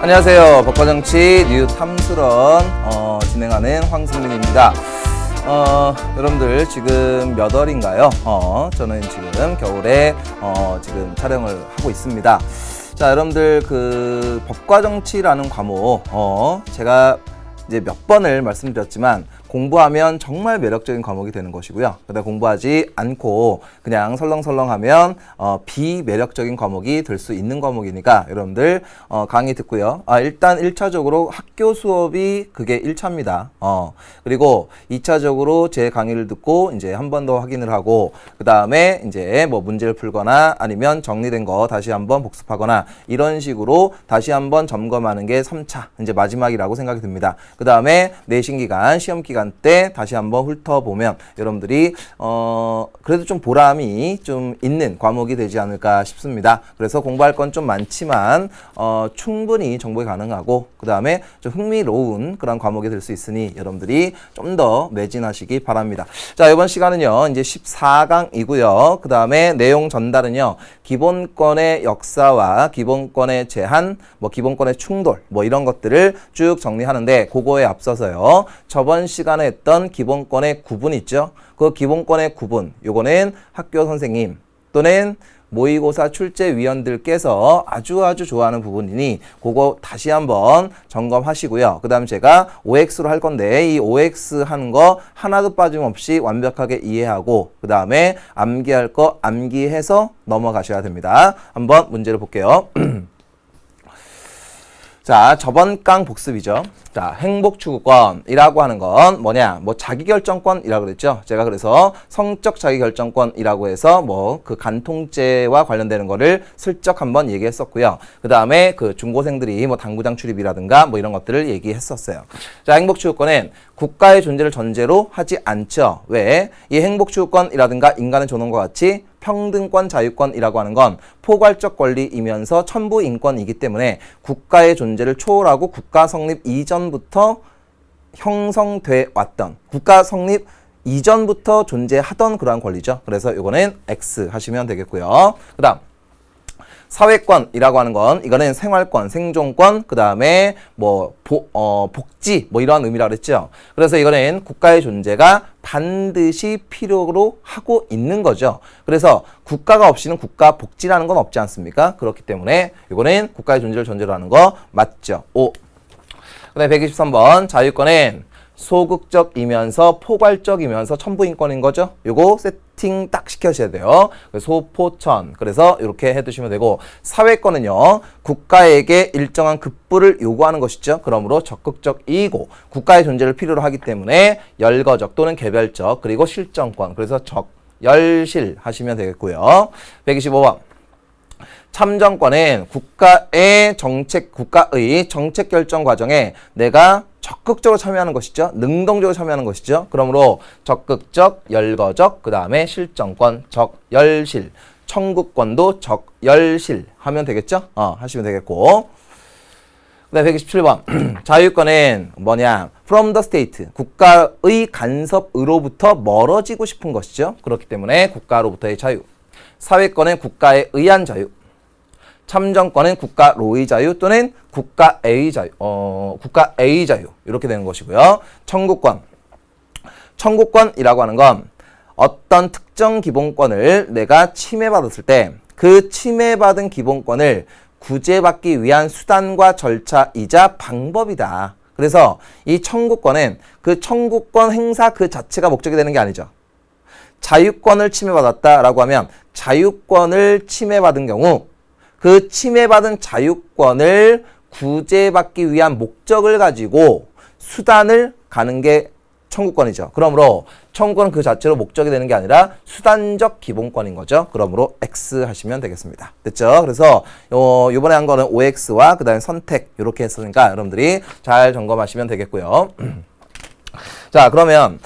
안녕하세요. 법과정치 뉴 탐수론 진행하는 황승민입니다. 여러분들 지금 몇 월인가요? 저는 지금 겨울에 지금 촬영을 하고 있습니다. 자, 여러분들 그 법과정치라는 과목 제가 이제 몇 번을 말씀드렸지만 공부하면 정말 매력적인 과목이 되는 것이고요. 그다음 공부하지 않고 그냥 설렁설렁하면 비매력적인 과목이 될 수 있는 과목이니까 여러분들 강의 듣고요. 일단 1차적으로 학교 수업이 그게 1차입니다. 그리고 2차적으로 제 강의를 듣고 이제 한 번 더 확인을 하고 그다음에 이제 뭐 문제를 풀거나 아니면 정리된 거 다시 한번 복습하거나 이런 식으로 다시 한번 점검하는 게 3차 이제 마지막이라고 생각이 듭니다. 그다음에 내신 기간, 시험 기간 때 다시 한번 훑어보면 여러분들이 그래도 좀 보람이 좀 있는 과목이 되지 않을까 싶습니다. 그래서 공부할 건 좀 많지만 충분히 정복이 가능하고 그 다음에 좀 흥미로운 그런 과목이 될 수 있으니 여러분들이 좀 더 매진하시기 바랍니다. 자, 이번 시간은요 이제 14강이고요. 그 다음에 내용 전달은요 기본권의 역사와 기본권의 제한, 뭐 기본권의 충돌, 뭐 이런 것들을 쭉 정리하는데 그거에 앞서서요 저번 시간에 했던 기본권의 구분 있죠. 그 기본권의 구분, 요거는 학교 선생님 또는 모의고사 출제위원들께서 아주 좋아하는 부분이니 그거 다시 한번 점검하시고요. 그 다음 제가 OX로 할 건데 이 OX 하는 거 하나도 빠짐없이 완벽하게 이해하고 그 다음에 암기할 거 암기해서 넘어가셔야 됩니다. 한번 문제를 볼게요. 자, 저번 강 복습이죠. 자, 행복추구권이라고 하는 건 뭐냐? 뭐 자기결정권이라고 그랬죠. 제가 그래서 성적 자기결정권이라고 해서 뭐 그 간통죄와 관련되는 거를 슬쩍 한번 얘기했었고요. 그 다음에 그 중고생들이 뭐 당구장 출입이라든가 뭐 이런 것들을 얘기했었어요. 자, 행복추구권은 국가의 존재를 전제로 하지 않죠. 왜? 이 행복추구권이라든가 인간의 존엄과 같이 평등권, 자유권이라고 하는 건 포괄적 권리이면서 천부 인권이기 때문에 국가의 존재를 초월하고 국가 성립 이전부터 형성돼 왔던 국가 성립 이전부터 존재하던 그러한 권리죠. 그래서 이거는 X 하시면 되겠고요. 그 다음 사회권이라고 하는 건 이거는 생활권, 생존권, 그 다음에 뭐 복지 뭐 이러한 의미라고 그랬죠. 그래서 이거는 국가의 존재가 반드시 필요로 하고 있는 거죠. 그래서 국가가 없이는 국가 복지라는 건 없지 않습니까? 그렇기 때문에 이거는 국가의 존재를 전제로 하는 거 맞죠. 오. 그다음에 123번 자유권은 소극적이면서 포괄적이면서 천부인권인 거죠. 요거 세팅 딱 시켜주셔야 돼요. 소포천. 그래서 이렇게 해두시면 되고 사회권은요. 국가에게 일정한 급부를 요구하는 것이죠. 그러므로 적극적이고 국가의 존재를 필요로 하기 때문에 열거적 또는 개별적 그리고 실정권. 그래서 열실 하시면 되겠고요. 125번. 참정권은 국가의 정책 결정 과정에 내가 적극적으로 참여하는 것이죠. 능동적으로 참여하는 것이죠. 그러므로 적극적, 열거적, 그 다음에 실정권, 열실, 청구권도 열실 하면 되겠죠? 하시면 되겠고. 그 다음에 127번. 자유권은 뭐냐? From the state. 국가의 간섭으로부터 멀어지고 싶은 것이죠. 그렇기 때문에 국가로부터의 자유. 사회권은 국가에 의한 자유. 참정권은 국가로의 자유 또는 국가의 자유, 국가의 자유 이렇게 되는 것이고요. 청구권이라고 하는 건 어떤 특정 기본권을 내가 침해받았을 때 그 침해받은 기본권을 구제받기 위한 수단과 절차이자 방법이다. 그래서 이 청구권은 그 청구권 행사 그 자체가 목적이 되는 게 아니죠. 자유권을 침해받았다라고 하면 자유권을 침해받은 경우 그 침해받은 자유권을 구제받기 위한 목적을 가지고 수단을 가는 게 청구권이죠. 그러므로 청구권은 그 자체로 목적이 되는 게 아니라 수단적 기본권인 거죠. 그러므로 X 하시면 되겠습니다. 됐죠? 그래서 요번에 한 거는 OX와 그 다음에 선택 이렇게 했으니까 여러분들이 잘 점검하시면 되겠고요. 자, 그러면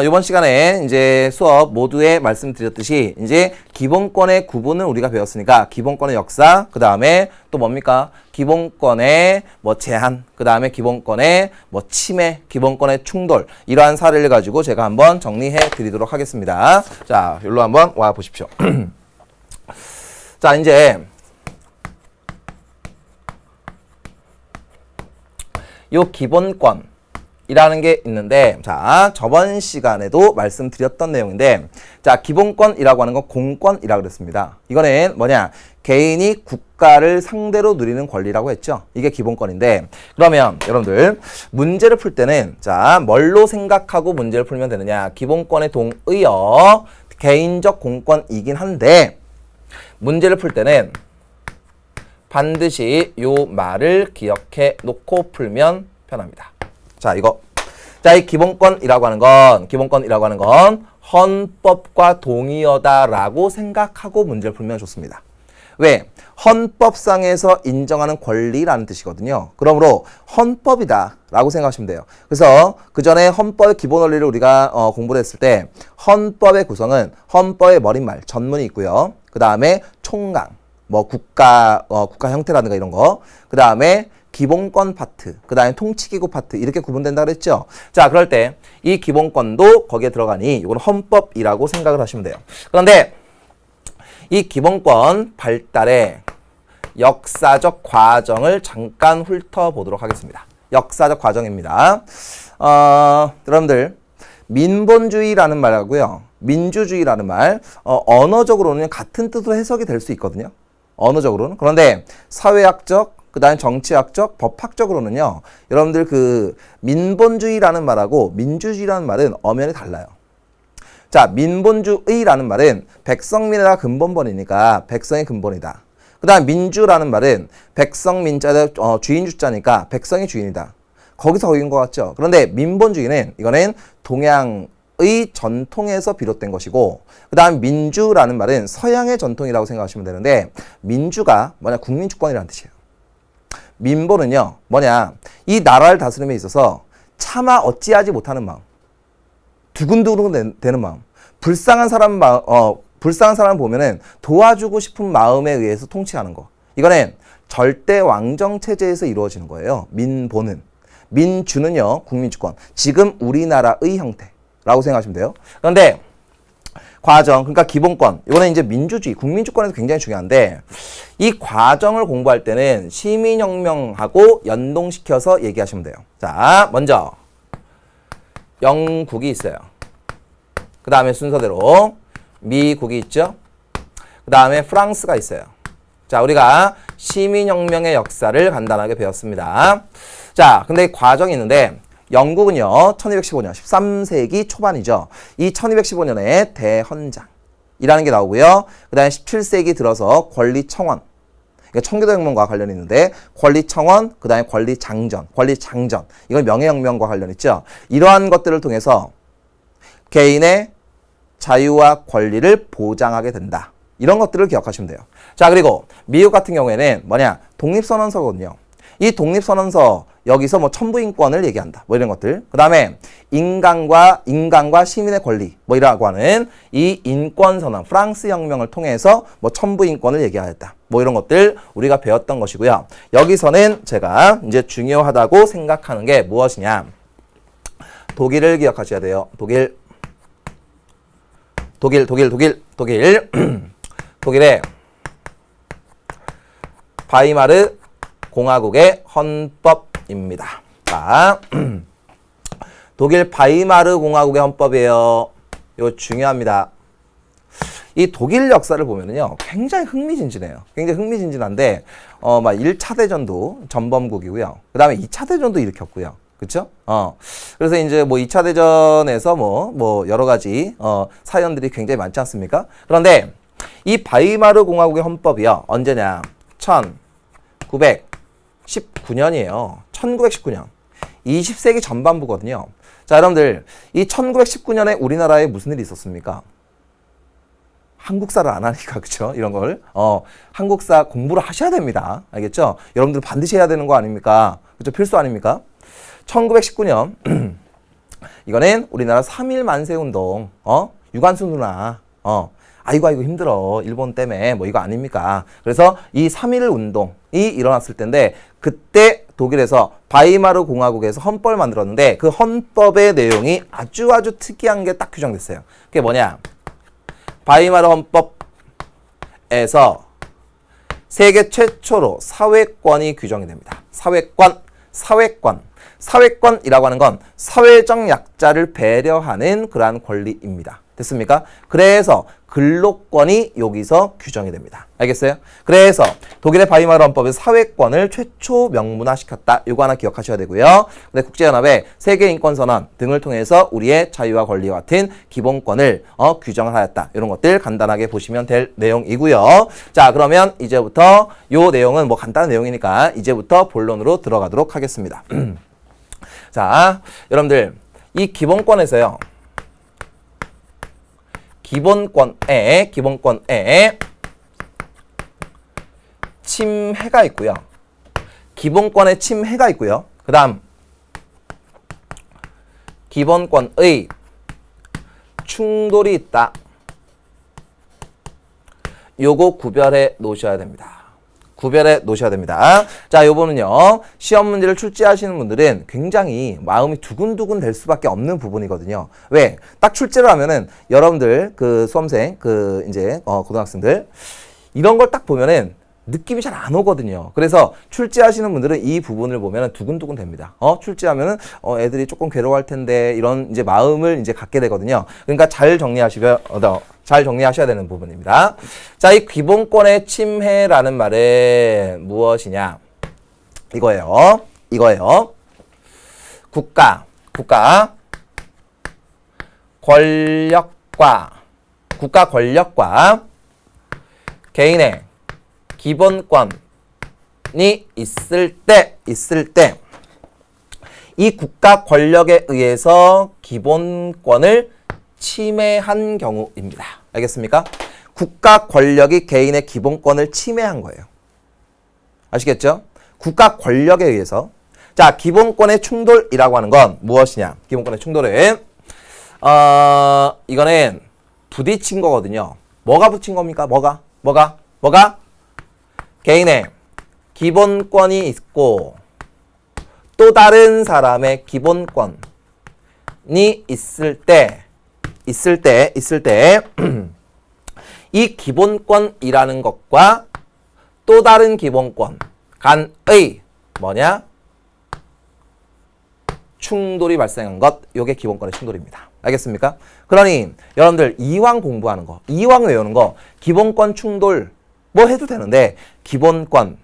이번 시간에 이제 수업 모두에 말씀드렸듯이 이제 기본권의 구분을 우리가 배웠으니까 기본권의 역사, 그 다음에 또 뭡니까? 기본권의 뭐 제한, 그 다음에 기본권의 뭐 침해, 기본권의 충돌 이러한 사례를 가지고 제가 한번 정리해 드리도록 하겠습니다. 자, 여기로 한번 와 보십시오. 자, 이제 요 기본권이라는 게 있는데, 자, 저번 시간에도 말씀드렸던 내용인데, 자, 기본권이라고 하는 건 공권이라고 그랬습니다. 이거는 뭐냐? 개인이 국가를 상대로 누리는 권리라고 했죠. 이게 기본권인데, 그러면 여러분들 문제를 풀 때는 자, 뭘로 생각하고 문제를 풀면 되느냐? 기본권의 동의어 개인적 공권이긴 한데, 문제를 풀 때는 반드시 요 말을 기억해 놓고 풀면 편합니다. 자, 이거. 자, 이 기본권이라고 하는 건 헌법과 동의어다라고 생각하고 문제를 풀면 좋습니다. 왜? 헌법상에서 인정하는 권리라는 뜻이거든요. 그러므로 헌법이다라고 생각하시면 돼요. 그래서 그 전에 헌법의 기본 원리를 우리가 공부를 했을 때 헌법의 구성은 헌법의 머릿말, 전문이 있고요. 그 다음에 총강, 뭐 국가 형태라든가 이런 거. 그 다음에 기본권 파트, 그 다음에 통치기구 파트 이렇게 구분된다 그랬죠. 자, 그럴 때 이 기본권도 거기에 들어가니 이건 헌법이라고 생각을 하시면 돼요. 그런데 이 기본권 발달의 역사적 과정을 잠깐 훑어보도록 하겠습니다. 역사적 과정입니다. 여러분들 민본주의라는 말하고요, 민주주의라는 말 언어적으로는 같은 뜻으로 해석이 될 수 있거든요. 언어적으로는. 그런데 사회학적, 그 다음에 정치학적, 법학적으로는요, 여러분들 그 민본주의라는 말하고 민주주의라는 말은 엄연히 달라요. 자, 민본주의라는 말은 백성민이가 근본본이니까 백성이 근본이다. 그 다음 민주라는 말은 백성 민자가 주인 주자니까 백성이 주인이다. 거기서 거긴 것 같죠. 그런데 민본주의는 이거는 동양의 전통에서 비롯된 것이고, 그 다음 민주라는 말은 서양의 전통이라고 생각하시면 되는데, 민주가 뭐냐? 국민주권이라는 뜻이에요. 민본은요, 뭐냐? 이 나라를 다스림에 있어서 차마 어찌하지 못하는 마음, 두근두근 되는 마음, 불쌍한 사람 보면은 도와주고 싶은 마음에 의해서 통치하는 거. 이거는 절대 왕정 체제에서 이루어지는 거예요. 민본은. 민주는요, 국민주권. 지금 우리나라의 형태라고 생각하시면 돼요. 그런데 과정, 그러니까 기본권, 이거는 이제 민주주의, 국민주권에서 굉장히 중요한데, 이 과정을 공부할 때는 시민혁명하고 연동시켜서 얘기하시면 돼요. 자, 먼저 영국이 있어요. 그 다음에 순서대로 미국이 있죠. 그 다음에 프랑스가 있어요. 자, 우리가 시민혁명의 역사를 간단하게 배웠습니다. 자, 근데 과정이 있는데, 영국은요, 1215년, 13세기 초반이죠. 이 1215년에 대헌장이라는 게 나오고요. 그 다음에 17세기 들어서 권리청원. 그러니까 청교도혁명과 관련이 있는데, 권리청원, 그 다음에 권리장전. 이건 명예혁명과 관련 있죠. 이러한 것들을 통해서 개인의 자유와 권리를 보장하게 된다. 이런 것들을 기억하시면 돼요. 자, 그리고 미국 같은 경우에는 뭐냐? 독립선언서거든요. 이 독립선언서, 여기서 뭐 천부인권을 얘기한다. 뭐 이런 것들. 그 다음에 인간과 시민의 권리. 뭐 이라고 하는 이 인권선언, 프랑스 혁명을 통해서 뭐 천부인권을 얘기하였다. 뭐 이런 것들 우리가 배웠던 것이고요. 여기서는 제가 이제 중요하다고 생각하는 게 무엇이냐? 독일을 기억하셔야 돼요. 독일의 바이마르 공화국의 헌법입니다. 자, 독일 바이마르 공화국의 헌법이에요. 이거 중요합니다. 이 독일 역사를 보면은요, 굉장히 흥미진진해요. 굉장히 흥미진진한데, 막 1차 대전도 전범국이고요. 그 다음에 2차 대전도 일으켰고요. 그쵸? 그래서 이제 뭐 2차 대전에서 뭐 여러 가지, 사연들이 굉장히 많지 않습니까? 그런데 이 바이마르 공화국의 헌법이요, 언제냐? 1919년이에요. 1919년. 20세기 전반부거든요. 자, 여러분들, 이 1919년에 우리나라에 무슨 일이 있었습니까? 한국사를 안 하니까, 그쵸? 이런 걸. 한국사 공부를 하셔야 됩니다. 알겠죠? 여러분들 반드시 해야 되는 거 아닙니까? 그쵸? 필수 아닙니까? 1919년. 이거는 우리나라 3.1 만세운동, 유관순 누나, 아이고 힘들어. 일본 때문에 뭐 이거 아닙니까? 그래서 이 3.1 운동이 일어났을 텐데, 그때 독일에서 바이마르 공화국에서 헌법을 만들었는데, 그 헌법의 내용이 아주 특이한 게 딱 규정됐어요. 그게 뭐냐? 바이마르 헌법에서 세계 최초로 사회권이 규정이 됩니다. 사회권. 사회권. 사회권이라고 하는 건 사회적 약자를 배려하는 그러한 권리입니다. 됐습니까? 그래서 근로권이 여기서 규정이 됩니다. 알겠어요? 그래서 독일의 바이마르 헌법에서 사회권을 최초 명문화시켰다. 이거 하나 기억하셔야 되고요. 근데 국제연합의 세계인권선언 등을 통해서 우리의 자유와 권리와 같은 기본권을 규정을 하였다. 이런 것들 간단하게 보시면 될 내용이고요. 자, 그러면 이제부터 요 내용은 뭐 간단한 내용이니까 이제부터 본론으로 들어가도록 하겠습니다. 자, 여러분들 이 기본권에서요. 기본권에 침해가 있고요. 기본권에 침해가 있고요. 그 다음 기본권의 충돌이 있다. 요거 구별해 놓으셔야 됩니다. 구별해 놓으셔야 됩니다. 자, 요거는요. 시험 문제를 출제하시는 분들은 굉장히 마음이 두근두근 될 수밖에 없는 부분이거든요. 왜? 딱 출제를 하면은 여러분들 그 수험생 그 이제 고등학생들 이런 걸 딱 보면은 느낌이 잘 안 오거든요. 그래서 출제하시는 분들은 이 부분을 보면 두근두근 됩니다. 출제하면은 애들이 조금 괴로워할 텐데 이런 이제 마음을 이제 갖게 되거든요. 그러니까 잘 정리하셔야 되는 부분입니다. 자, 이 기본권의 침해라는 말은 무엇이냐? 이거예요. 국가 권력과 개인의 기본권이 있을 때 이 국가 권력에 의해서 기본권을 침해한 경우입니다. 알겠습니까? 국가 권력이 개인의 기본권을 침해한 거예요. 아시겠죠? 국가 권력에 의해서. 자, 기본권의 충돌이라고 하는 건 무엇이냐? 기본권의 충돌은 이거는 부딪힌 거거든요. 뭐가 붙인 겁니까? 뭐가? 개인의 기본권이 있고 또 다른 사람의 기본권이 있을 때 이 기본권이라는 것과 또 다른 기본권 간의 뭐냐? 충돌이 발생한 것, 요게 기본권의 충돌입니다. 알겠습니까? 그러니 여러분들 이왕 공부하는 거, 이왕 외우는 거 기본권 충돌 뭐 해도 되는데 기본권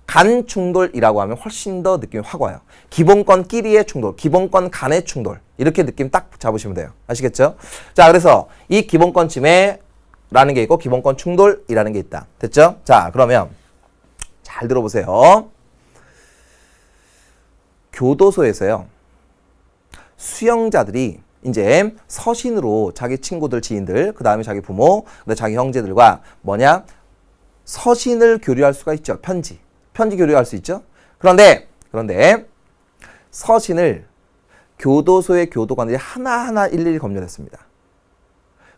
간 충돌이라고 하면 훨씬 더 느낌이 확 와요. 기본권끼리의 충돌, 기본권 간의 충돌 이렇게 느낌 딱 잡으시면 돼요. 아시겠죠? 자, 그래서 이 기본권 침해라는 게 있고 기본권 충돌이라는 게 있다. 됐죠? 자, 그러면 잘 들어보세요. 교도소에서요. 수용자들이 이제 서신으로 자기 친구들, 지인들, 그 다음에 자기 부모, 그다음에 자기 형제들과 뭐냐? 서신을 교류할 수가 있죠. 편지 교류할 수 있죠. 그런데 서신을 교도소의 교도관들이 하나하나 일일이 검열했습니다.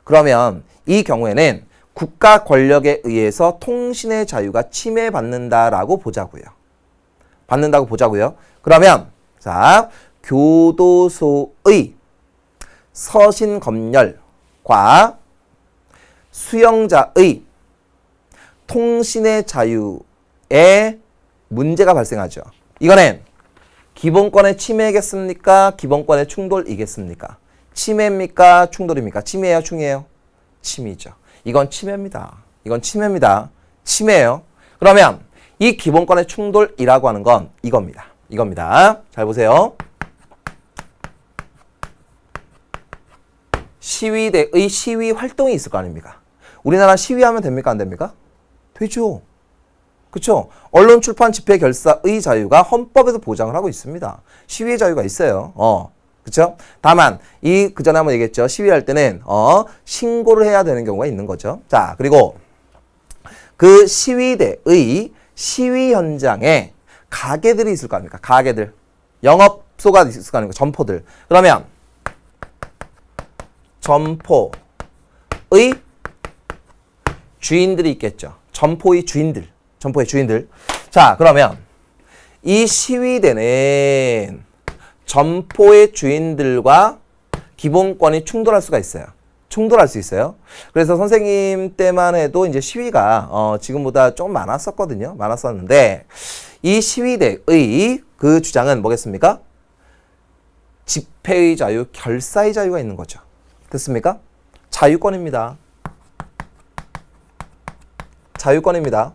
그러면 이 경우에는 국가 권력에 의해서 통신의 자유가 침해받는다라고 보자고요. 그러면 자, 교도소의 서신 검열과 수용자의 통신의 자유에 문제가 발생하죠. 이거는 기본권의 침해겠습니까? 기본권의 충돌이겠습니까? 침해입니까? 충돌입니까? 침해예요? 충이에요? 침이죠. 이건 침해입니다. 침해예요. 그러면 이 기본권의 충돌이라고 하는 건 이겁니다. 잘 보세요. 시위대의 시위 활동이 있을 거 아닙니까? 우리나라 시위하면 됩니까? 안 됩니까? 되죠. 그렇죠? 언론, 출판, 집회, 결사의 자유가 헌법에서 보장을 하고 있습니다. 시위의 자유가 있어요. 그렇죠? 다만 그 전에 한번 얘기했죠. 시위할 때는 신고를 해야 되는 경우가 있는 거죠. 자, 그리고 그 시위대의 시위 현장에 가게들이 있을 거 아닙니까? 가게들. 영업소가 있을 거 아닙니까? 점포들. 그러면 점포의 주인들이 있겠죠. 점포의 주인들. 자, 그러면 이 시위대는 점포의 주인들과 기본권이 충돌할 수가 있어요. 충돌할 수 있어요. 그래서 선생님 때만 해도 이제 시위가 지금보다 조금 많았었거든요. 많았었는데 이 시위대의 그 주장은 뭐겠습니까? 집회의 자유, 결사의 자유가 있는 거죠. 됐습니까? 자유권입니다. 자유권입니다.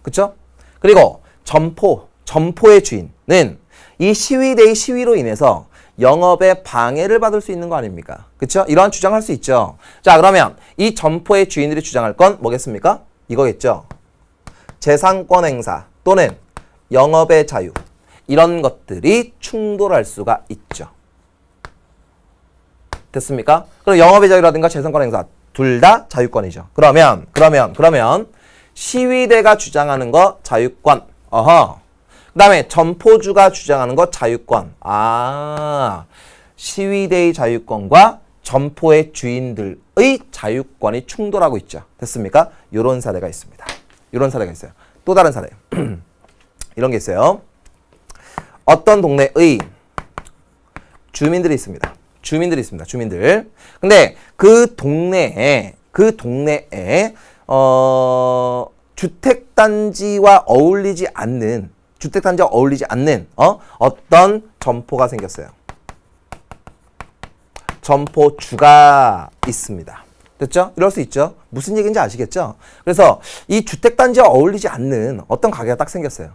그쵸? 그리고 점포의 주인은 이 시위대의 시위로 인해서 영업에 방해를 받을 수 있는 거 아닙니까? 그쵸? 이러한 주장할 수 있죠. 자, 그러면 이 점포의 주인들이 주장할 건 뭐겠습니까? 이거겠죠. 재산권 행사 또는 영업의 자유, 이런 것들이 충돌할 수가 있죠. 됐습니까? 그럼 영업의 자유라든가 재산권 행사 둘 다 자유권이죠. 그러면 시위대가 주장하는 거 자유권. 그다음에 점포주가 주장하는 거 자유권. 시위대의 자유권과 점포의 주인들의 자유권이 충돌하고 있죠. 됐습니까? 이런 사례가 있습니다. 이런 사례가 있어요. 또 다른 사례. 이런 게 있어요. 어떤 동네의 주민들이 있습니다. 주민들. 근데 그 동네에 주택단지와 어울리지 않는 어떤 점포가 생겼어요. 점포주가 있습니다. 됐죠? 이럴 수 있죠. 무슨 얘기인지 아시겠죠? 그래서 이 주택단지와 어울리지 않는 어떤 가게가 딱 생겼어요.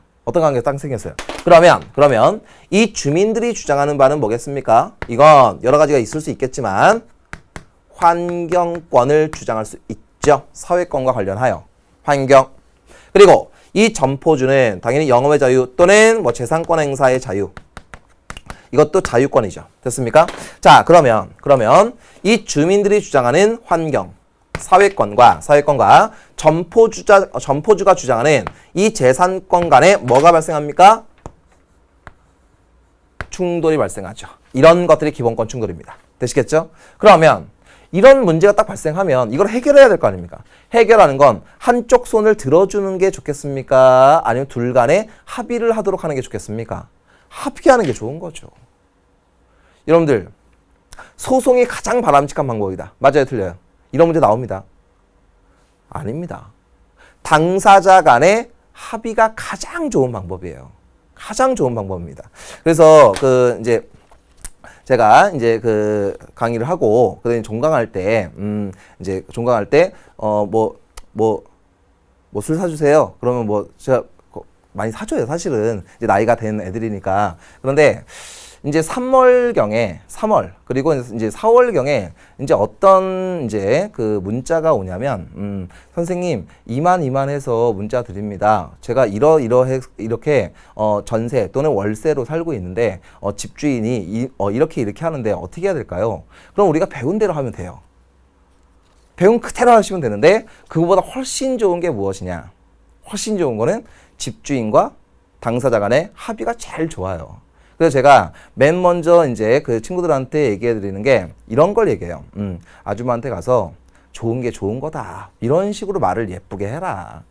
그러면 이 주민들이 주장하는 바는 뭐겠습니까? 이건 여러 가지가 있을 수 있겠지만 환경권을 주장할 수 있죠. 사회권과 관련하여 환경. 그리고 이 점포주는 당연히 영업의 자유 또는 뭐 재산권 행사의 자유. 이것도 자유권이죠. 됐습니까? 자, 그러면 이 주민들이 주장하는 환경, 사회권과 점포주가 주장하는 이 재산권 간에 뭐가 발생합니까? 충돌이 발생하죠. 이런 것들이 기본권 충돌입니다. 되시겠죠? 그러면 이런 문제가 딱 발생하면 이걸 해결해야 될 거 아닙니까? 해결하는 건 한쪽 손을 들어주는 게 좋겠습니까? 아니면 둘 간에 합의를 하도록 하는 게 좋겠습니까? 합의하는 게 좋은 거죠. 여러분들, 소송이 가장 바람직한 방법이다. 맞아요, 틀려요? 이런 문제 나옵니다. 아닙니다. 당사자 간의 합의가 가장 좋은 방법이에요. 가장 좋은 방법입니다. 그래서 제가 강의를 하고 그다음에 종강할 때 술 사주세요. 그러면 제가 많이 사줘요. 사실은 이제 나이가 된 애들이니까. 그런데 이제 3월 그리고 이제 4월경에 이제 어떤 그 문자가 오냐면 선생님 이만해서 문자 드립니다. 제가 이렇게 전세 또는 월세로 살고 있는데 집주인이 이렇게 하는데 어떻게 해야 될까요? 그럼 우리가 배운 대로 하면 돼요. 배운 그대로 하시면 되는데 그거보다 훨씬 좋은 게 무엇이냐? 훨씬 좋은 거는 집주인과 당사자 간의 합의가 제일 좋아요. 그래서 제가 맨 먼저 이제 그 친구들한테 얘기해 드리는 게 이런 걸 얘기해요. 아줌마한테 가서 좋은 게 좋은 거다. 이런 식으로 말을 예쁘게 해라.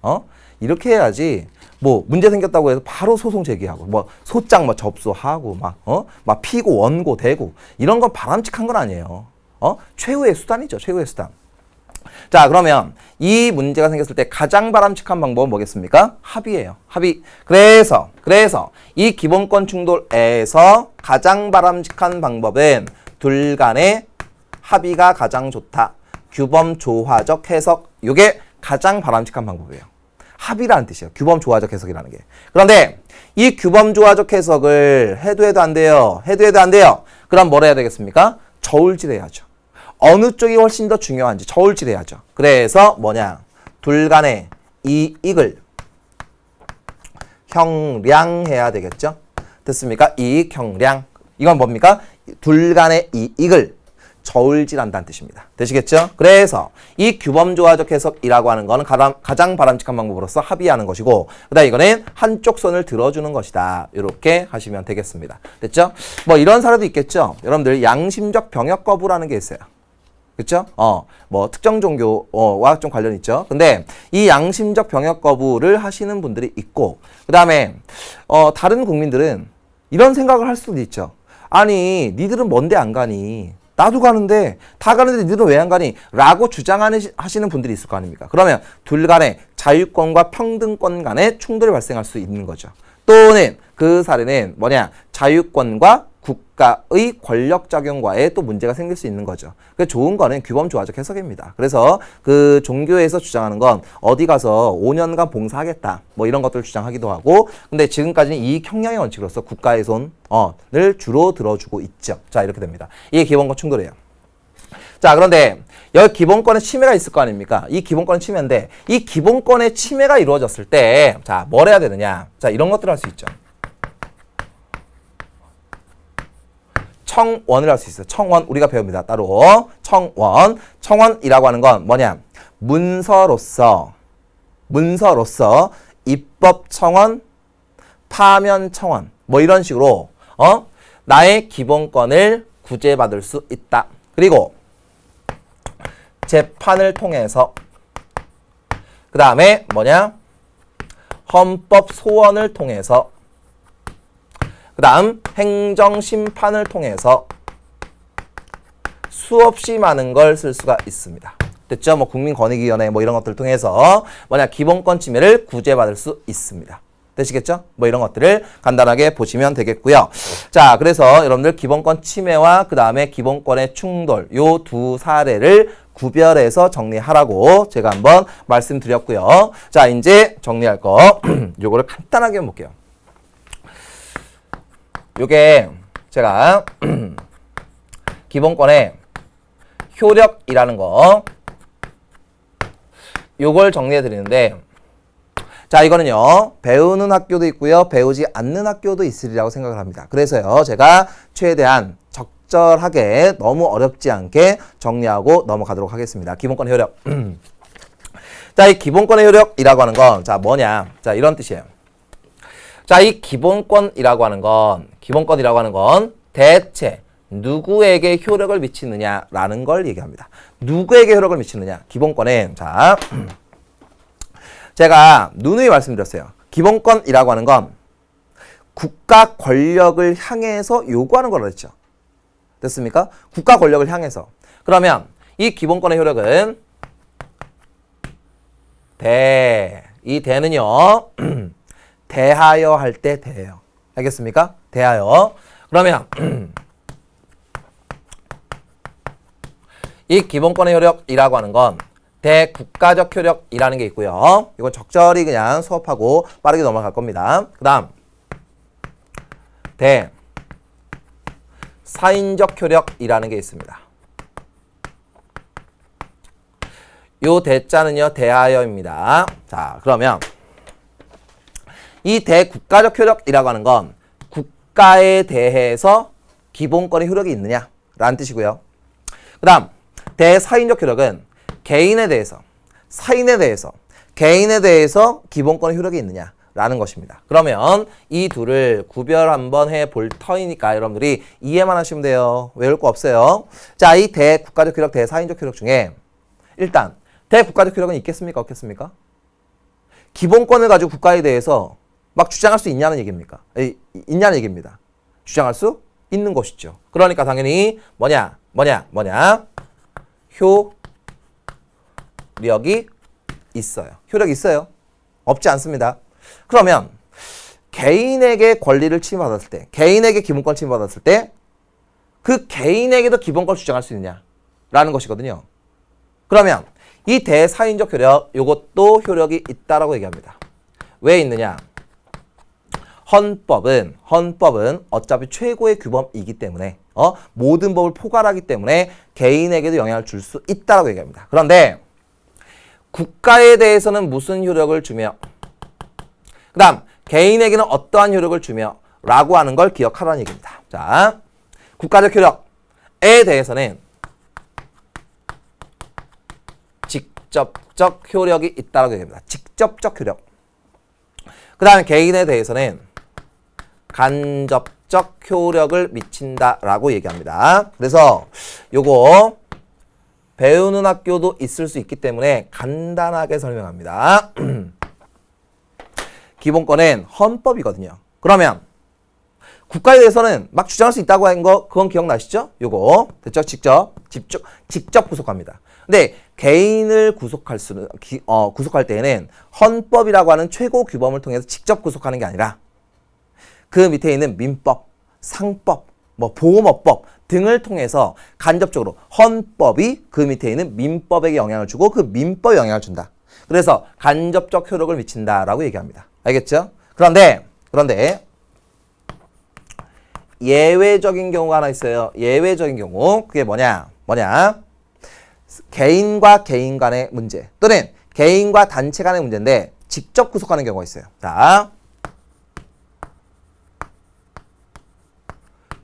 이렇게 해야지 뭐 문제 생겼다고 해서 바로 소송 제기하고 뭐 소장 접수하고 막 피고 원고 대고 이런 건 바람직한 건 아니에요. 최후의 수단이죠. 최후의 수단. 자, 그러면 이 문제가 생겼을 때 가장 바람직한 방법은 뭐겠습니까? 합의예요. 합의. 그래서 이 기본권 충돌에서 가장 바람직한 방법은 둘 간의 합의가 가장 좋다. 규범 조화적 해석. 이게 가장 바람직한 방법이에요. 합의라는 뜻이에요. 규범 조화적 해석이라는 게. 그런데 이 규범 조화적 해석을 해도 안 돼요. 그럼 뭘 해야 되겠습니까? 저울질해야죠. 어느 쪽이 훨씬 더 중요한지 저울질해야죠. 그래서 둘 간의 이익을 형량해야 되겠죠. 됐습니까? 이익 형량. 이건 뭡니까? 둘 간의 이익을 저울질한다는 뜻입니다. 되시겠죠? 그래서 이 규범조화적 해석이라고 하는 거는 가장 바람직한 방법으로서 합의하는 것이고, 그다음 이거는 한쪽 손을 들어주는 것이다. 이렇게 하시면 되겠습니다. 됐죠? 뭐 이런 사례도 있겠죠. 여러분들 양심적 병역 거부라는 게 있어요. 그쵸? 뭐 특정 종교와 좀 관련이 있죠. 근데 이 양심적 병역 거부를 하시는 분들이 있고, 그다음에 다른 국민들은 이런 생각을 할 수도 있죠. 아니, 니들은 뭔데 안 가니? 나도 가는데 다 가는데 너는 왜 안 가니? 라고 주장하시는 분들이 있을 거 아닙니까? 그러면 둘 간의 자유권과 평등권 간의 충돌이 발생할 수 있는 거죠. 또는 그 사례는 뭐냐? 자유권과 국가의 권력작용과의 또 문제가 생길 수 있는 거죠. 그 좋은 거는 규범 조화적 해석입니다. 그래서 그 종교에서 주장하는 건 어디 가서 5년간 봉사하겠다 뭐 이런 것들을 주장하기도 하고, 근데 지금까지는 이익 형량의 원칙으로서 국가의 손을 주로 들어주고 있죠. 자, 이렇게 됩니다. 이게 기본권 충돌이에요. 자, 그런데 여기 기본권의 침해가 있을 거 아닙니까? 이 기본권의 침해인데 이 기본권의 침해가 이루어졌을 때 자, 뭘 해야 되느냐? 자, 이런 것들을 할 수 있죠. 청원을 할 수 있어요. 청원 우리가 배웁니다. 따로 청원. 청원이라고 하는 건 뭐냐? 문서로서 입법 청원, 파면 청원 뭐 이런 식으로 나의 기본권을 구제받을 수 있다. 그리고 재판을 통해서 그 다음에 뭐냐? 헌법 소원을 통해서 그 다음 행정심판을 통해서 수없이 많은 걸 쓸 수가 있습니다. 됐죠? 뭐 국민권익위원회 뭐 이런 것들을 통해서 뭐냐? 기본권 침해를 구제받을 수 있습니다. 되시겠죠? 뭐 이런 것들을 간단하게 보시면 되겠고요. 자, 그래서 여러분들 기본권 침해와 그 다음에 기본권의 충돌 요 두 사례를 구별해서 정리하라고 제가 한번 말씀드렸고요. 자, 이제 정리할 거 요거를 간단하게 볼게요. 요게 제가 기본권의 효력이라는 거 요걸 정리해 드리는데, 자, 이거는요 배우는 학교도 있고요 배우지 않는 학교도 있으리라고 생각을 합니다. 그래서요 제가 최대한 적절하게 너무 어렵지 않게 정리하고 넘어가도록 하겠습니다. 기본권의 효력. 자, 이 기본권의 효력이라고 하는 건 자 뭐냐? 자, 이런 뜻이에요. 자, 이 기본권이라고 하는 건 대체 누구에게 효력을 미치느냐라는 걸 얘기합니다. 누구에게 효력을 미치느냐? 기본권은 자, 제가 누누이 말씀드렸어요. 기본권이라고 하는 건 국가 권력을 향해서 요구하는 거라 했죠. 됐습니까? 국가 권력을 향해서. 그러면 이 기본권의 효력은 이 대는요 대하여 할 때 대예요. 알겠습니까? 대하여. 그러면 이 기본권의 효력이라고 하는 건 대국가적 효력이라는 게 있고요. 이건 적절히 그냥 수업하고 빠르게 넘어갈 겁니다. 그 다음 대사인적 효력이라는 게 있습니다. 요 대자는요 대하여입니다. 자, 그러면 이 대국가적 효력이라고 하는 건 국가에 대해서 기본권의 효력이 있느냐라는 뜻이고요. 그 다음 대사인적 효력은 개인에 대해서, 사인에 대해서, 개인에 대해서 기본권의 효력이 있느냐라는 것입니다. 그러면 이 둘을 구별 한번 해볼 터이니까 여러분들이 이해만 하시면 돼요. 외울 거 없어요. 자, 이 대국가적 효력, 대사인적 효력 중에 일단 대국가적 효력은 있겠습니까? 없겠습니까? 기본권을 가지고 국가에 대해서 막 주장할 수 있냐는 얘기입니까? 있냐는 얘기입니다. 주장할 수 있는 것이죠. 그러니까 당연히 뭐냐? 효력이 있어요. 효력이 있어요. 없지 않습니다. 그러면 개인에게 권리를 침해받았을 때, 개인에게 기본권 침해받았을 때 그 개인에게도 기본권을 주장할 수 있느냐라는 것이거든요. 그러면 이 대사인적 효력, 이것도 효력이 있다라고 얘기합니다. 왜 있느냐? 헌법은 어차피 최고의 규범이기 때문에 모든 법을 포괄하기 때문에 개인에게도 영향을 줄 수 있다라고 얘기합니다. 그런데 국가에 대해서는 무슨 효력을 주며 그 다음 개인에게는 어떠한 효력을 주며 라고 하는 걸 기억하라는 얘기입니다. 자, 국가적 효력에 대해서는 직접적 효력이 있다라고 얘기합니다. 직접적 효력. 그 다음에 개인에 대해서는 간접적 효력을 미친다라고 얘기합니다. 그래서 요거 배우는 학교도 있을 수 있기 때문에 간단하게 설명합니다. 기본권은 헌법이거든요. 그러면 국가에 대해서는 막 주장할 수 있다고 한 거 그건 기억나시죠? 요거 됐죠? 직접 구속합니다. 근데 개인을 구속할 때에는 헌법이라고 하는 최고 규범을 통해서 직접 구속하는 게 아니라 그 밑에 있는 민법, 상법, 뭐 보호업법 등을 통해서 간접적으로 헌법이 그 밑에 있는 민법에게 영향을 주고 그 민법에 영향을 준다. 그래서 간접적 효력을 미친다라고 얘기합니다. 알겠죠? 그런데 예외적인 경우가 하나 있어요. 예외적인 경우. 그게 뭐냐? 개인과 개인 간의 문제 또는 개인과 단체 간의 문제인데 직접 구속하는 경우가 있어요. 자,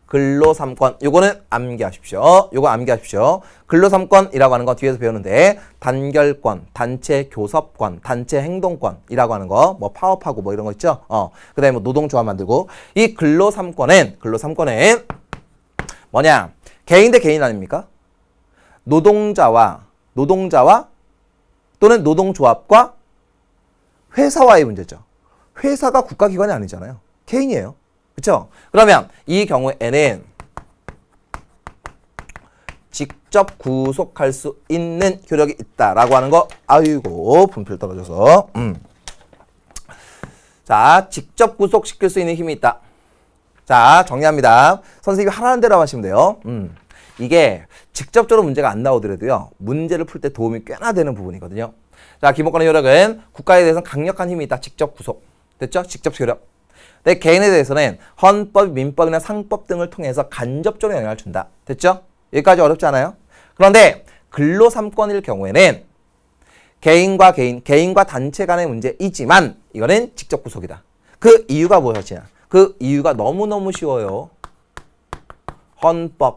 근로3권. 요거는 암기하십시오. 근로3권이라고 하는 거 뒤에서 배우는데 단결권, 단체 교섭권, 단체 행동권이라고 하는 거 뭐 파업하고 뭐 이런 거 있죠. 그 다음에 뭐 노동조합 만들고 이 근로3권은 뭐냐? 개인 대 개인 아닙니까? 노동자와 또는 노동조합과 회사와의 문제죠. 회사가 국가기관이 아니잖아요. 개인이에요. 그렇죠? 그러면 이 경우에는 직접 구속할 수 있는 효력이 있다라고 하는 거. 아이고 분필 떨어져서. 자, 직접 구속시킬 수 있는 힘이 있다. 자, 정리합니다. 선생님이 하라는 대로 하시면 돼요. 이게 직접적으로 문제가 안 나오더라도요. 문제를 풀 때 도움이 꽤나 되는 부분이거든요. 자, 기본권의 효력은 국가에 대해서는 강력한 힘이 있다. 직접 구속. 됐죠? 직접 효력. 근데 개인에 대해서는 헌법, 민법이나 상법 등을 통해서 간접적으로 영향을 준다. 됐죠? 여기까지 어렵지 않아요? 그런데 근로3권일 경우에는 개인과 단체 간의 문제이지만 이거는 직접 구속이다. 그 이유가 무엇이냐? 그 이유가 너무너무 쉬워요. 헌법에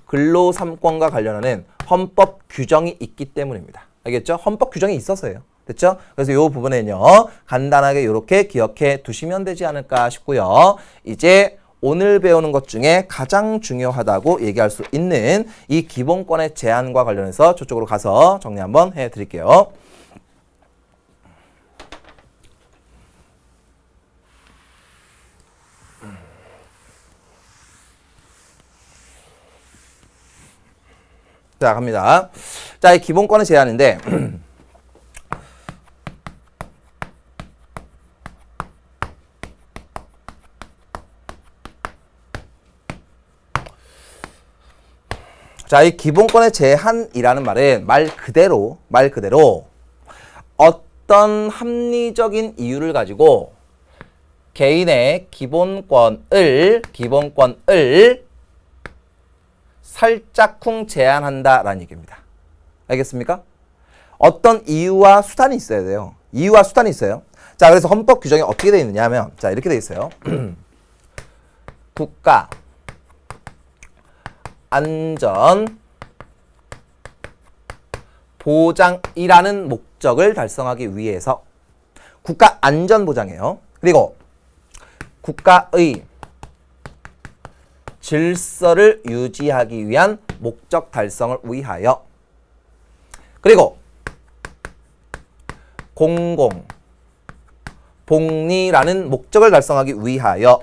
근로3권과 관련하는 헌법 규정이 있기 때문입니다. 알겠죠? 헌법 규정이 있어서예요. 됐죠? 그래서 이 부분은요, 간단하게 이렇게 기억해 두시면 되지 않을까 싶고요. 이제 오늘 배우는 것 중에 가장 중요하다고 얘기할 수 있는 이 기본권의 제한과 관련해서 저쪽으로 가서 정리 한번 해 드릴게요. 자, 갑니다. 자, 이 기본권의 제한인데 자, 이 기본권의 제한이라는 말은 말 그대로 어떤 합리적인 이유를 가지고 개인의 기본권을 살짝쿵 제한한다라는 얘기입니다. 알겠습니까? 어떤 이유와 수단이 있어야 돼요. 이유와 수단이 있어요. 자, 그래서 헌법 규정이 어떻게 되어 있느냐 하면 자, 이렇게 되어 있어요. 국가 안전 보장이라는 목적을 달성하기 위해서 국가 안전 보장이에요. 그리고 국가의 질서를 유지하기 위한 목적 달성을 위하여 그리고 공공 복리라는 목적을 달성하기 위하여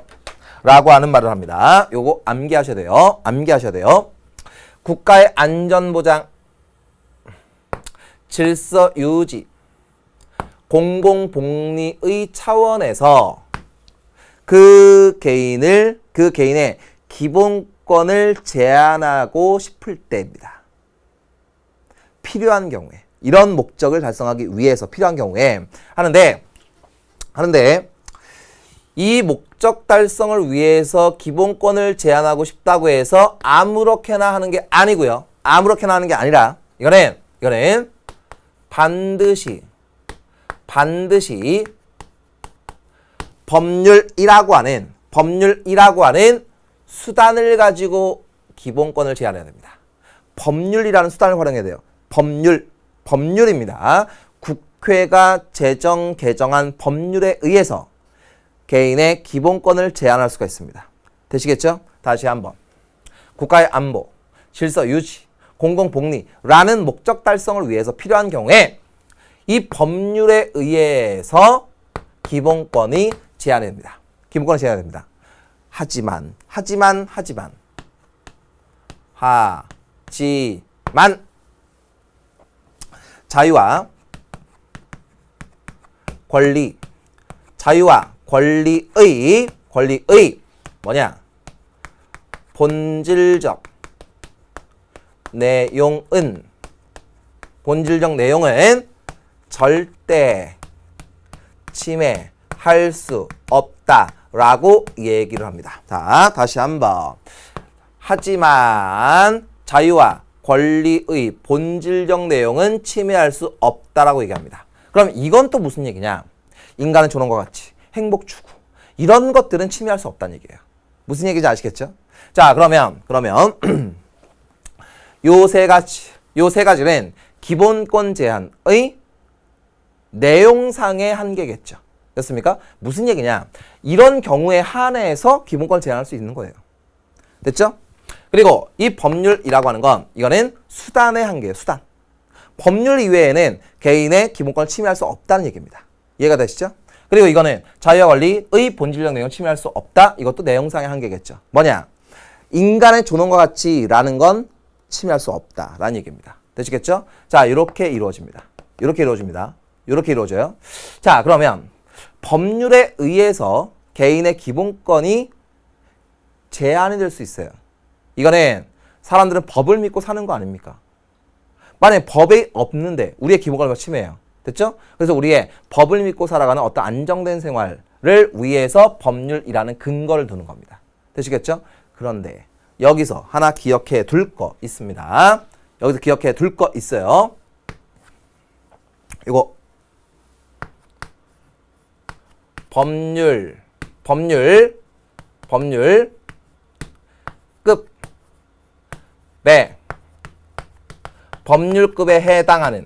라고 하는 말을 합니다. 요거 암기하셔야 돼요. 국가의 안전보장, 질서 유지, 공공복리의 차원에서 그 개인의 기본권을 제한하고 싶을 때입니다. 필요한 경우에, 이런 목적을 달성하기 위해서 필요한 경우에 하는데 이 목적 달성을 위해서 기본권을 제한하고 싶다고 해서 아무렇게나 하는 게 아니고요. 아무렇게나 하는 게 아니라 이거는 반드시 법률이라고 하는 수단을 가지고 기본권을 제한해야 됩니다. 법률이라는 수단을 활용해야 돼요. 법률입니다. 국회가 개정한 법률에 의해서 개인의 기본권을 제한할 수가 있습니다. 되시겠죠? 다시 한번. 국가의 안보, 질서 유지, 공공복리라는 목적 달성을 위해서 필요한 경우에 이 법률에 의해서 기본권이 제한됩니다. 기본권을 제한해야 됩니다. 하지만 자유와 권리의 뭐냐? 본질적 내용은 절대 침해할 수 없다라고 얘기를 합니다. 자, 다시 한번. 하지만 자유와 권리의 본질적 내용은 침해할 수 없다라고 얘기합니다. 그럼 이건 또 무슨 얘기냐? 인간은 존엄과 같이 행복 추구 이런 것들은 침해할 수 없다는 얘기예요. 무슨 얘기인지 아시겠죠? 자, 그러면 요 세 가지는 기본권 제한의 내용상의 한계겠죠. 됐습니까? 무슨 얘기냐? 이런 경우에 한해서 기본권 제한할 수 있는 거예요. 됐죠? 그리고 이 법률이라고 하는 건 이거는 수단의 한계예요. 수단. 법률 이외에는 개인의 기본권을 침해할 수 없다는 얘기입니다. 이해가 되시죠? 그리고 이거는 자유와 권리의 본질적 내용을 침해할 수 없다. 이것도 내용상의 한계겠죠. 뭐냐? 인간의 존엄과 가치라는 건 침해할 수 없다라는 얘기입니다. 되시겠죠? 자, 이렇게 이루어집니다. 이렇게 이루어져요. 자, 그러면 법률에 의해서 개인의 기본권이 제한이 될 수 있어요. 이거는 사람들은 법을 믿고 사는 거 아닙니까? 만약에 법이 없는데 우리의 기본권을 침해해요. 됐죠? 그래서 우리의 법을 믿고 살아가는 어떤 안정된 생활을 위해서 법률이라는 근거를 두는 겁니다. 되시겠죠? 그런데 여기서 하나 기억해 둘 거 있습니다. 여기서 기억해 둘 거 있어요. 이거 법률급에 해당하는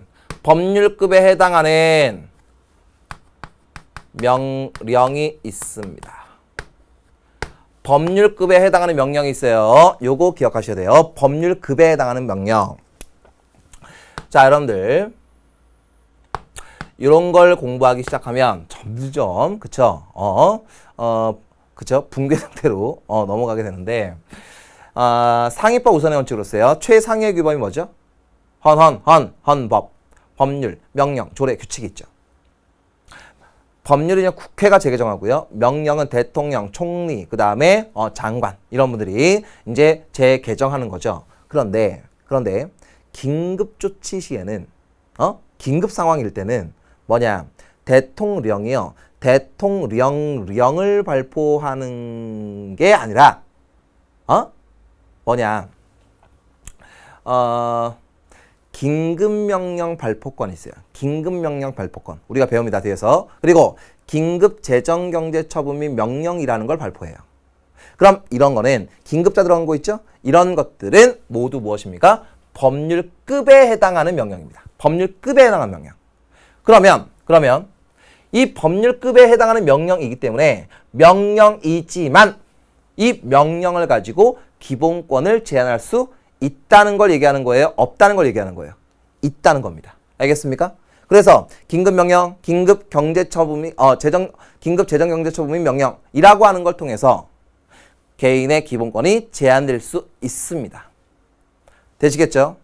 명령이 있습니다. 법률급에 해당하는 명령이 있어요. 요거 기억하셔야 돼요. 법률급에 해당하는 명령. 자, 여러분들 이런 걸 공부하기 시작하면 점점 그쵸? 그쵸? 붕괴 상태로 넘어가게 되는데 상위법 우선의 원칙으로서요. 최상위의 규범이 뭐죠? 헌법, 법률, 명령, 조례, 규칙이 있죠. 법률은요 국회가 재개정하고요. 명령은 대통령, 총리, 그 다음에 장관 이런 분들이 이제 재개정하는 거죠. 그런데 긴급조치 시에는 긴급 상황일 때는 뭐냐? 대통령이요. 대통령령을 발표하는 게 아니라 뭐냐? 긴급명령 발포권이 있어요. 긴급명령 발포권. 우리가 배웁니다. 뒤에서. 그리고 긴급재정경제처분 및 명령이라는 걸 발표해요. 그럼 이런 거는 긴급자 들어간 거 있죠? 이런 것들은 모두 무엇입니까? 법률급에 해당하는 명령입니다. 법률급에 해당하는 명령. 그러면 이 법률급에 해당하는 명령이기 때문에 명령이지만 이 명령을 가지고 기본권을 제한할 수 있다는 걸 얘기하는 거예요? 없다는 걸 얘기하는 거예요? 있다는 겁니다. 알겠습니까? 그래서 긴급명령, 긴급경제처분 및 긴급재정경제처분 및 명령이라고 하는 걸 통해서 개인의 기본권이 제한될 수 있습니다. 되시겠죠?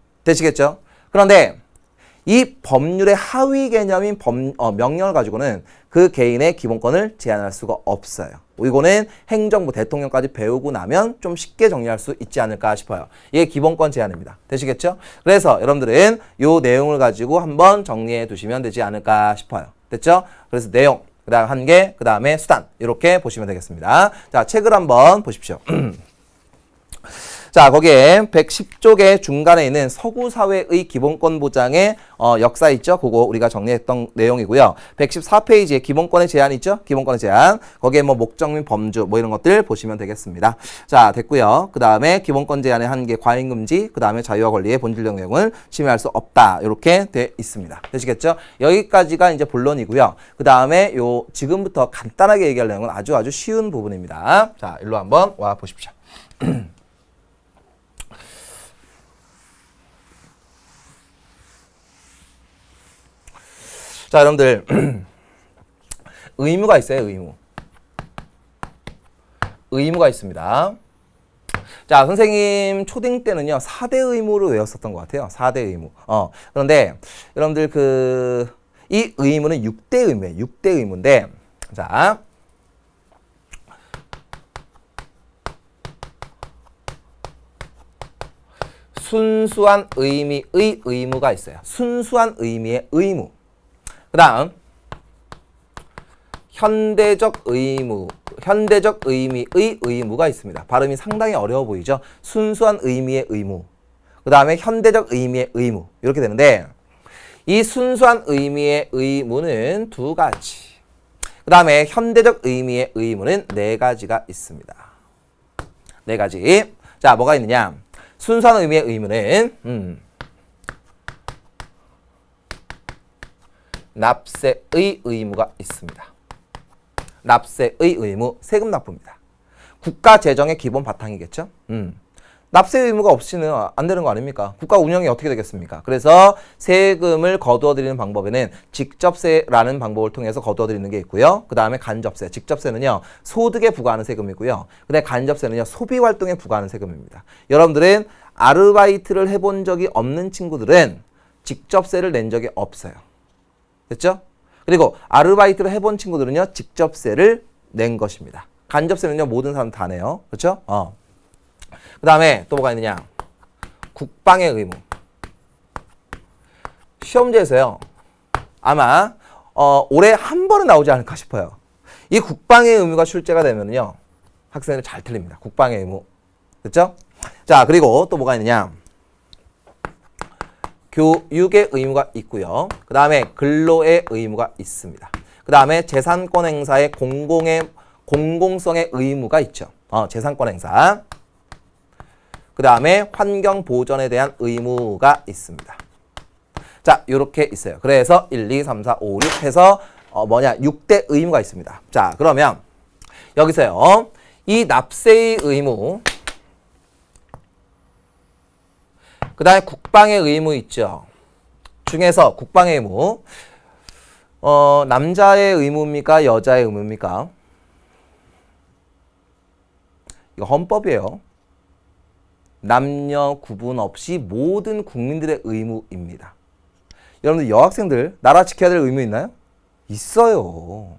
그런데 이 법률의 하위 개념인 명령을 가지고는 그 개인의 기본권을 제한할 수가 없어요. 이거는 행정부 대통령까지 배우고 나면 좀 쉽게 정리할 수 있지 않을까 싶어요. 이게 기본권 제한입니다. 되시겠죠? 그래서 여러분들은 이 내용을 가지고 한번 정리해 두시면 되지 않을까 싶어요. 됐죠? 그래서 내용, 그 다음 한계, 그 다음에 수단 이렇게 보시면 되겠습니다. 자, 책을 한번 보십시오. 자, 거기에 110쪽의 중간에 있는 서구 사회의 기본권 보장의 역사 있죠? 그거 우리가 정리했던 내용이고요. 114페이지에 기본권의 제한 있죠? 기본권의 제한. 거기에 뭐 목적 및 범주 뭐 이런 것들 보시면 되겠습니다. 자, 됐고요. 그 다음에 기본권 제한의 한계, 과잉 금지, 그 다음에 자유와 권리의 본질적 내용을 침해할 수 없다. 이렇게 돼 있습니다. 되시겠죠? 여기까지가 이제 본론이고요. 그 다음에 지금부터 간단하게 얘기할 내용은 아주 쉬운 부분입니다. 자, 일로 한번 와 보십시오. 자, 여러분들 의무가 있어요. 의무가 있습니다. 자, 선생님 초등 때는요 4대 의무를 외웠었던 것 같아요. 4대 의무. 그런데 여러분들 이 의무는 6대 의무예요. 6대 의무인데, 자, 순수한 의미의 의무가 있어요. 순수한 의미의 의무. 그 다음 현대적 의무, 현대적 의미의 의무가 있습니다. 발음이 상당히 어려워 보이죠? 순수한 의미의 의무, 그 다음에 현대적 의미의 의무, 이렇게 되는데, 이 순수한 의미의 의무는 2가지, 그 다음에 현대적 의미의 의무는 4가지가 있습니다. 4가지. 자, 뭐가 있느냐? 순수한 의미의 의무는 납세의 의무가 있습니다. 납세의 의무, 세금 납부입니다. 국가 재정의 기본 바탕이겠죠? 납세 의무가 없이는 안 되는 거 아닙니까? 국가 운영이 어떻게 되겠습니까? 그래서 세금을 거두어들이는 방법에는 직접세라는 방법을 통해서 거두어들이는 게 있고요. 그 다음에 간접세. 직접세는요, 소득에 부과하는 세금이고요. 그 다음에 간접세는요, 소비활동에 부과하는 세금입니다. 여러분들은 아르바이트를 해본 적이 없는 친구들은 직접세를 낸 적이 없어요. 됐죠? 그리고 아르바이트를 해본 친구들은요, 직접세를 낸 것입니다. 간접세는요, 모든 사람 다 내요. 그렇죠? 그 다음에 또 뭐가 있느냐? 국방의 의무. 시험지에서요, 아마 올해 한 번은 나오지 않을까 싶어요. 이 국방의 의무가 출제가 되면요, 학생들 잘 틀립니다. 국방의 의무. 됐죠? 자, 그리고 또 뭐가 있느냐? 교육의 의무가 있고요. 그 다음에 근로의 의무가 있습니다. 그 다음에 재산권 행사의 공공성의 의무가 있죠. 재산권 행사. 그 다음에 환경 보전에 대한 의무가 있습니다. 자, 요렇게 있어요. 그래서 1, 2, 3, 4, 5, 6 해서 6대 의무가 있습니다. 자, 그러면 여기서요, 이 납세의 의무, 그 다음에 국방의 의무 있죠. 중에서 국방의 의무, 남자의 의무입니까? 여자의 의무입니까? 이거 헌법이에요. 남녀 구분 없이 모든 국민들의 의무입니다. 여러분들 여학생들 나라 지켜야 될 의무 있나요? 있어요.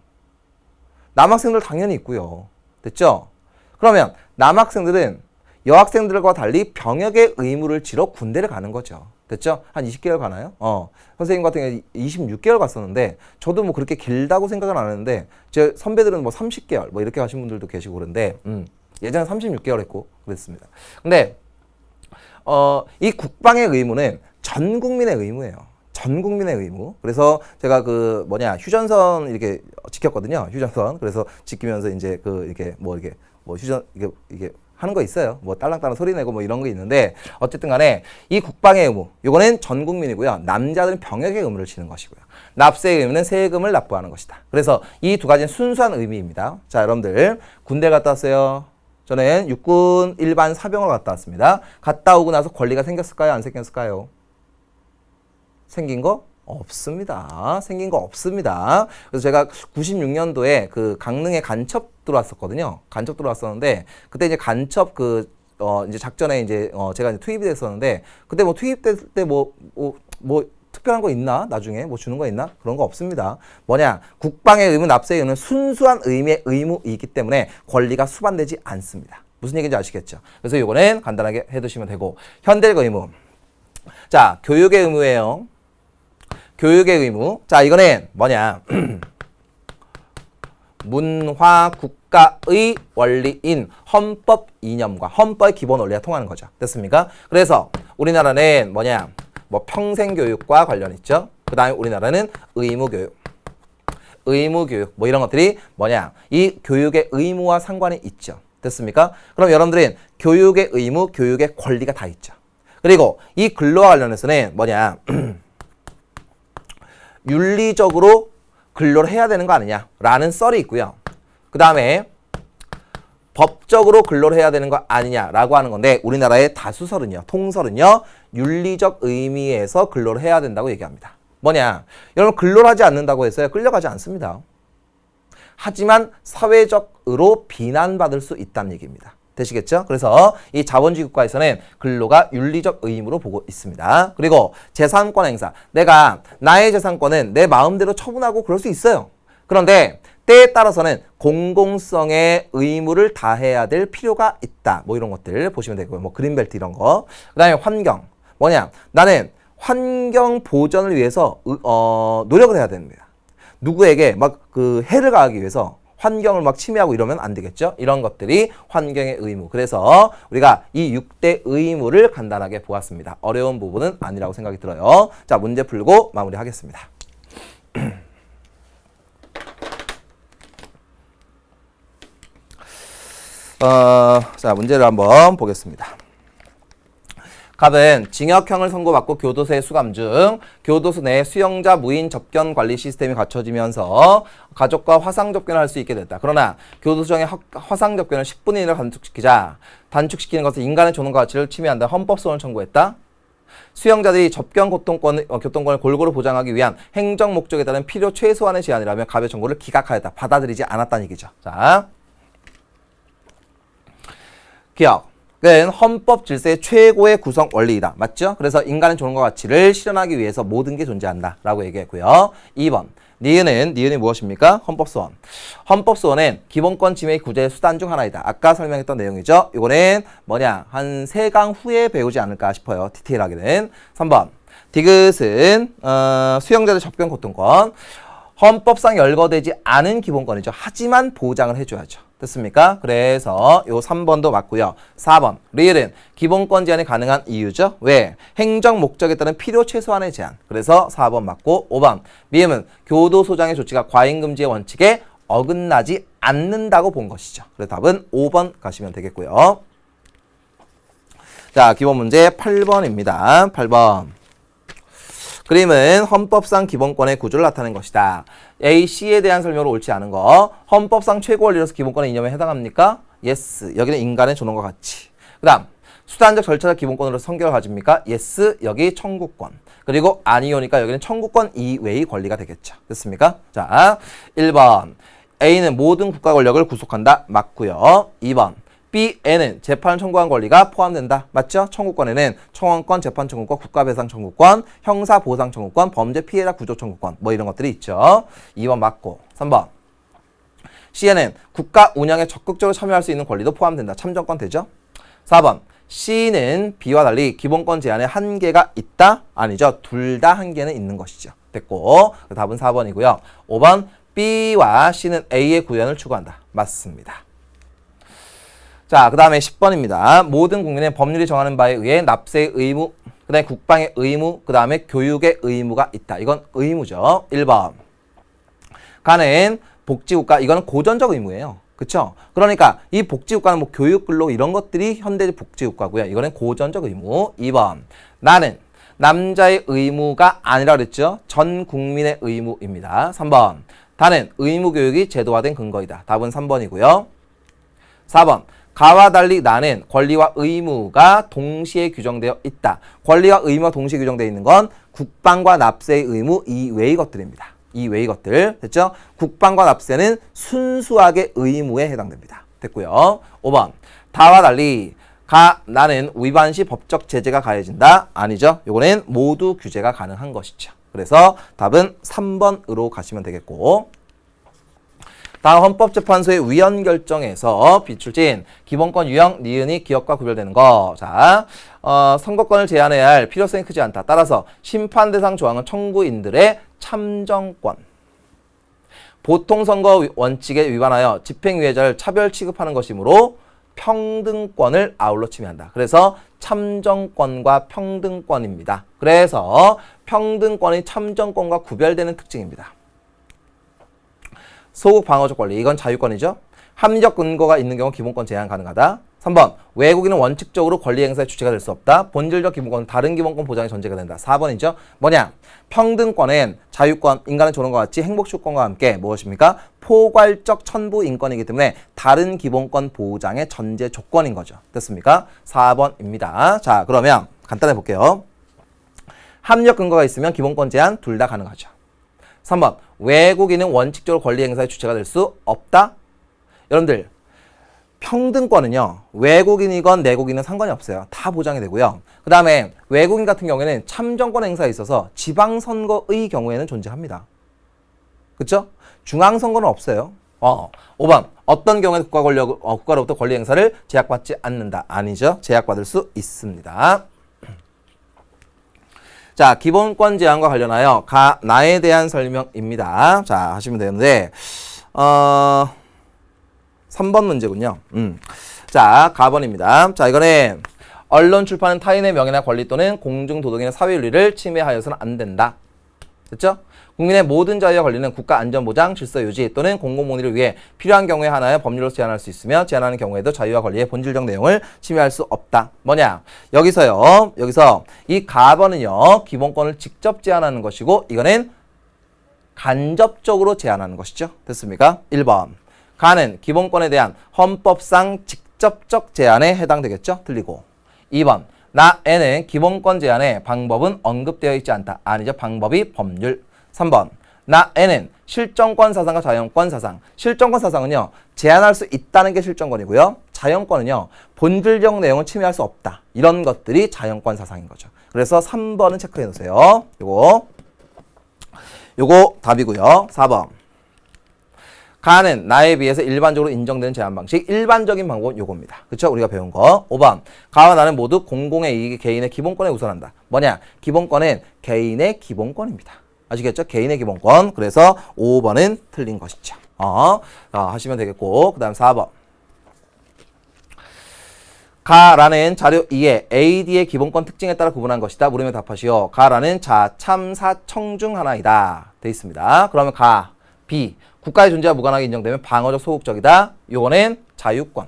남학생들 당연히 있고요. 됐죠? 그러면 남학생들은 여학생들과 달리 병역의 의무를 지러 군대를 가는 거죠. 됐죠? 한 20개월 가나요? 선생님 같은 경우에 26개월 갔었는데, 저도 뭐 그렇게 길다고 생각은 안 했는데, 제 선배들은 뭐 30개월 뭐 이렇게 가신 분들도 계시고 그런데, 예전에 36개월 했고 그랬습니다. 근데 이 국방의 의무는 전 국민의 의무예요. 전 국민의 의무. 그래서 제가 휴전선 이렇게 지켰거든요. 휴전선. 그래서 지키면서 이제 이게 하는 거 있어요. 뭐 딸랑딸랑 소리 내고 뭐 이런 거 있는데, 어쨌든 간에 이 국방의 의무, 요거는 전 국민이고요. 남자들은 병역의 의무를 지는 것이고요. 납세의 의무는 세금을 납부하는 것이다. 그래서 이 2가지는 순수한 의미입니다. 자, 여러분들 군대 갔다 왔어요. 저는 육군 일반 사병으로 갔다 왔습니다. 갔다 오고 나서 권리가 생겼을까요? 안 생겼을까요? 생긴 거 없습니다. 생긴 거 없습니다. 그래서 제가 96년도에 강릉에 간첩 들어왔었거든요. 간첩 들어왔었는데, 그때 이제 간첩 이제 작전에 제가 이제 투입이 됐었는데, 그때 뭐 투입될 때 뭐 특별한 거 있나? 나중에 뭐 주는 거 있나? 그런 거 없습니다. 국방의 의무, 납세의 의무는 순수한 의미의 의무이기 때문에 권리가 수반되지 않습니다. 무슨 얘기인지 아시겠죠? 그래서 이거는 간단하게 해두시면 되고, 현대적 의무. 자, 교육의 의무예요. 교육의 의무. 자, 이거는 문화 국가의 원리인 헌법 이념과 헌법의 기본 원리가 통하는 거죠. 됐습니까? 그래서 우리나라는 평생 교육과 관련 있죠. 그 다음에 우리나라는 의무 교육 뭐 이런 것들이 이 교육의 의무와 상관이 있죠. 됐습니까? 그럼 여러분들은 교육의 의무, 교육의 권리가 다 있죠. 그리고 이 근로와 관련해서는 윤리적으로 근로를 해야 되는 거 아니냐라는 썰이 있고요. 그 다음에 법적으로 근로를 해야 되는 거 아니냐라고 하는 건데, 우리나라의 다수설은요, 통설은요, 윤리적 의미에서 근로를 해야 된다고 얘기합니다. 여러분, 근로를 하지 않는다고 해서요, 끌려가지 않습니다. 하지만 사회적 법으로 비난받을 수 있다는 얘기입니다. 되시겠죠? 그래서 이 자본주의 국가에서는 근로가 윤리적 의무로 보고 있습니다. 그리고 재산권 행사. 내가 나의 재산권은 내 마음대로 처분하고 그럴 수 있어요. 그런데 때에 따라서는 공공성의 의무를 다해야 될 필요가 있다. 뭐 이런 것들 보시면 되고요. 뭐 그린벨트 이런 거. 그 다음에 환경. 뭐냐? 나는 환경 보전을 위해서 노력을 해야 됩니다. 누구에게 막 그 해를 가하기 위해서 환경을 막 침해하고 이러면 안 되겠죠? 이런 것들이 환경의 의무. 그래서 우리가 이 6대 의무를 간단하게 보았습니다. 어려운 부분은 아니라고 생각이 들어요. 자, 문제 풀고 마무리하겠습니다. 자, 문제를 한번 보겠습니다. 갑은 징역형을 선고받고 교도소에 수감 중 교도소 내 수용자 무인 접견 관리 시스템이 갖춰지면서 가족과 화상 접견을 할 수 있게 됐다. 그러나 교도소장의 화상 접견을 10분의 1을 단축시키는 것은 인간의 존엄과 가치를 침해한다. 헌법소원을 청구했다. 수용자들이 접견 교통권을 골고루 보장하기 위한 행정 목적에 따른 필요 최소한의 제한이라며 갑의 청구를 기각하였다. 받아들이지 않았다는 얘기죠. 자, 기억. 은 헌법 질서의 최고의 구성 원리이다. 맞죠? 그래서 인간의 존엄과 가치를 실현하기 위해서 모든 게 존재한다. 라고 얘기했고요. 2번. 니은이 무엇입니까? 헌법소원. 헌법소원은 기본권 침해 구제 수단 중 하나이다. 아까 설명했던 내용이죠. 이거는 뭐냐? 한 3강 후에 배우지 않을까 싶어요. 디테일하게는. 3번. 디귿은 수용자들 접견 고통권. 헌법상 열거되지 않은 기본권이죠. 하지만 보장을 해줘야죠. 됐습니까? 그래서 요 3번도 맞고요. 4번 리을은 기본권 제한이 가능한 이유죠. 왜? 행정 목적에 따른 필요 최소한의 제한. 그래서 4번 맞고 5번 미음은 교도소장의 조치가 과잉금지의 원칙에 어긋나지 않는다고 본 것이죠. 그래서 답은 5번 가시면 되겠고요. 자, 기본 문제 8번입니다. 8번. 그림은 헌법상 기본권의 구조를 나타낸 것이다. A, C에 대한 설명으로 옳지 않은 거. 헌법상 최고 원리로서 기본권의 이념에 해당합니까? Yes. 여기는 인간의 존엄과 가치. 그 다음 수단적 절차적 기본권으로 성격을 가집니까? Yes. 여기 청구권. 그리고 아니오니까 여기는 청구권 이외의 권리가 되겠죠. 됐습니까? 자, 1번 A는 모든 국가 권력을 구속한다. 맞고요. 2번 B에는 재판을 청구한 권리가 포함된다. 맞죠? 청구권에는 청원권, 재판 청구권, 국가배상 청구권, 형사보상 청구권, 범죄 피해자 구조 청구권 뭐 이런 것들이 있죠. 2번 맞고 3번 C에는 국가 운영에 적극적으로 참여할 수 있는 권리도 포함된다. 참정권 되죠? 4번 C는 B와 달리 기본권 제한에 한계가 있다? 아니죠. 둘 다 한계는 있는 것이죠. 됐고 답은 4번이고요. 5번 B와 C는 A의 구현을 추구한다. 맞습니다. 자, 그 다음에 10번입니다. 모든 국민의 법률이 정하는 바에 의해 납세의 의무, 그 다음에 국방의 의무, 그 다음에 교육의 의무가 있다. 이건 의무죠. 1번. 가는 복지국가, 이거는 고전적 의무예요. 그쵸? 그러니까 이 복지국가는 뭐 교육, 근로 이런 것들이 현대 복지국가고요. 이거는 고전적 의무. 2번. 나는 남자의 의무가 아니라 그랬죠? 전 국민의 의무입니다. 3번. 다는 의무교육이 제도화된 근거이다. 답은 3번이고요. 4번. 가와 달리 나는 권리와 의무가 동시에 규정되어 있다. 권리와 의무가 동시에 규정되어 있는 건 국방과 납세의 의무 이외의 것들입니다. 이외의 것들. 됐죠? 국방과 납세는 순수하게 의무에 해당됩니다. 됐고요. 5번. 다와 달리 나는 위반 시 법적 제재가 가해진다. 아니죠. 요거는 모두 규제가 가능한 것이죠. 그래서 답은 3번으로 가시면 되겠고 다음 헌법재판소의 위헌 결정에서 비출된 기본권 유형 니은이 기억과 구별되는 거. 자, 선거권을 제한해야 할 필요성이 크지 않다. 따라서 심판 대상 조항은 청구인들의 참정권. 보통선거 원칙에 위반하여 집행유예자를 차별 취급하는 것이므로 평등권을 아울러 침해한다. 그래서 참정권과 평등권입니다. 그래서 평등권이 참정권과 구별되는 특징입니다. 소극 방어적 권리, 이건 자유권이죠. 합리적 근거가 있는 경우 기본권 제한 가능하다. 3번, 외국인은 원칙적으로 권리 행사의 주체가 될 수 없다. 본질적 기본권은 다른 기본권 보장의 전제가 된다. 4번이죠. 뭐냐? 평등권은 자유권, 인간의 존엄과 같이 행복주권과 함께 무엇입니까? 포괄적 천부 인권이기 때문에 다른 기본권 보장의 전제 조건인 거죠. 됐습니까? 4번입니다. 자, 그러면 간단해 볼게요. 합리적 근거가 있으면 기본권 제한 둘 다 가능하죠. 3번, 외국인은 원칙적으로 권리 행사의 주체가 될 수 없다. 여러분들 평등권은요, 외국인이건 내국인은 상관이 없어요. 다 보장이 되고요. 그 다음에 외국인 같은 경우에는 참정권 행사에 있어서 지방선거의 경우에는 존재합니다. 그쵸? 중앙선거는 없어요. 5번. 어떤 경우에 국가로부터 권리 행사를 제약받지 않는다. 아니죠. 제약받을 수 있습니다. 자, 기본권 제한과 관련하여 나에 대한 설명입니다. 자, 하시면 되는데 3번 문제군요. 자, 가번입니다. 자, 이거는 언론 출판은 타인의 명예나 권리 또는 공중도덕이나 사회윤리를 침해하여서는 안 된다. 됐죠? 국민의 모든 자유와 권리는 국가 안전보장, 질서 유지 또는 공공복리를 위해 필요한 경우에 하나의 법률로 제한할 수 있으며 제한하는 경우에도 자유와 권리의 본질적 내용을 침해할 수 없다. 뭐냐? 여기서 이 가번은요, 기본권을 직접 제한하는 것이고 이거는 간접적으로 제한하는 것이죠. 됐습니까? 1번. 가는 기본권에 대한 헌법상 직접적 제한에 해당되겠죠? 틀리고. 2번. 나에는 기본권 제한의 방법은 언급되어 있지 않다. 아니죠. 방법이 법률. 3번. 나에는 실정권 사상과 자연권 사상. 실정권 사상은요, 제한할 수 있다는 게 실정권이고요. 자연권은요, 본질적 내용을 침해할 수 없다. 이런 것들이 자연권 사상인 거죠. 그래서 3번은 체크해 놓으세요. 요거 답이고요. 4번. 가는 나에 비해서 일반적으로 인정되는 제한 방식, 일반적인 방법은 요겁니다. 그쵸? 우리가 배운 거. 5번. 가와 나는 모두 공공의 이익이 개인의 기본권에 우선한다. 뭐냐? 기본권은 개인의 기본권입니다. 아시겠죠? 개인의 기본권. 그래서 5번은 틀린 것이죠. 하시면 되겠고. 그 다음 4번. 가라는 자료 2에 AD의 기본권 특징에 따라 구분한 것이다. 물으면 답하시오. 가라는 자참사청 중 하나이다. 돼 있습니다. 그러면 가, B. 국가의 존재와 무관하게 인정되면 방어적 소극적이다. 요거는 자유권.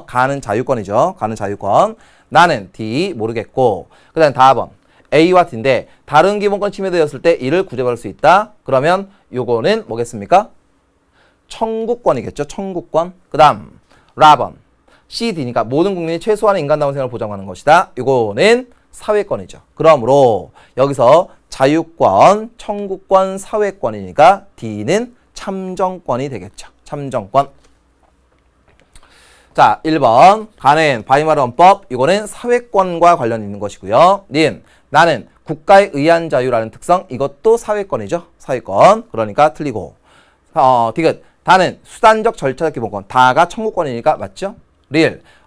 가는 자유권이죠. 가는 자유권. 나는 D 모르겠고. 그 다음 4번. A와 D인데 다른 기본권 침해되었을 때 이를 구제받을 수 있다. 그러면 요거는 뭐겠습니까? 청구권이겠죠. 청구권. 그 다음 라번. C, D니까 모든 국민이 최소한의 인간다운 생활을 보장하는 것이다. 요거는 사회권이죠. 그러므로 여기서 자유권, 청구권, 사회권이니까 D는 참정권이 되겠죠. 참정권. 자, 1번. 가는 바이마르 헌법. 이거는 사회권과 관련 있는 것이고요. 나는 국가에 의한 자유라는 특성. 이것도 사회권이죠. 사회권. 그러니까 틀리고. 디귿. 다는 수단적 절차적 기본권. 다가 청구권이니까 맞죠?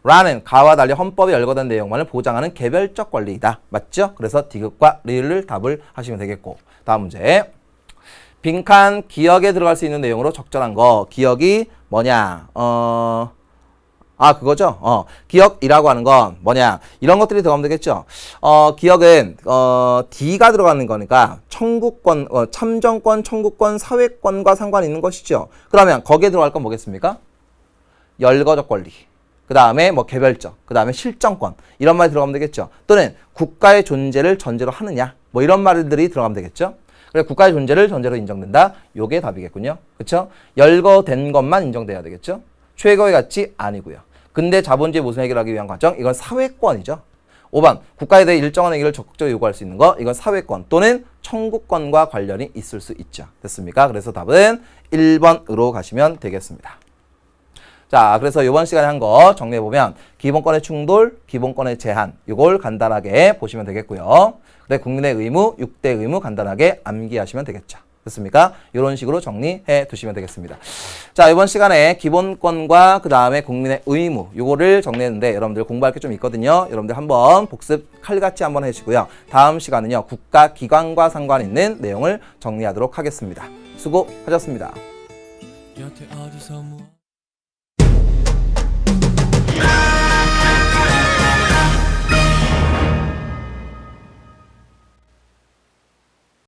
라는 가와 달리 헌법에 열거된 내용만을 보장하는 개별적 권리이다. 맞죠? 그래서 디귿과 릴을 답을 하시면 되겠고. 다음 문제. 빈칸 기억에 들어갈 수 있는 내용으로 적절한 거. 기억이 뭐냐? 그거죠. 기억이라고 하는 건 뭐냐? 이런 것들이 들어가면 되겠죠. 기억은 D가 들어가는 거니까 청구권, 참정권, 청구권, 사회권과 상관이 있는 것이죠. 그러면 거기에 들어갈 건 뭐겠습니까? 열거적 권리. 그 다음에 뭐 개별적. 그 다음에 실정권. 이런 말이 들어가면 되겠죠. 또는 국가의 존재를 전제로 하느냐. 뭐 이런 말들이 들어가면 되겠죠. 그래 국가의 존재를 전제로 인정된다. 요게 답이겠군요. 그쵸? 열거된 것만 인정돼야 되겠죠. 최고의 가치 아니고요. 근대 자본주의 모순 해결하기 위한 과정. 이건 사회권이죠. 5번. 국가에 대해 일정한 행위를 적극적으로 요구할 수 있는 거. 이건 사회권 또는 청구권과 관련이 있을 수 있죠. 됐습니까? 그래서 답은 1번으로 가시면 되겠습니다. 자, 그래서 이번 시간에 한 거 정리해보면 기본권의 충돌, 기본권의 제한 이걸 간단하게 보시면 되겠고요. 그다음에 국민의 의무, 6대 의무 간단하게 암기하시면 되겠죠. 됐습니까? 이런 식으로 정리해 두시면 되겠습니다. 자, 이번 시간에 기본권과 그 다음에 국민의 의무 요거를 정리했는데 여러분들 공부할 게 좀 있거든요. 여러분들 한번 복습 칼같이 한번 해주시고요. 다음 시간은요. 국가기관과 상관 있는 내용을 정리하도록 하겠습니다. 수고하셨습니다.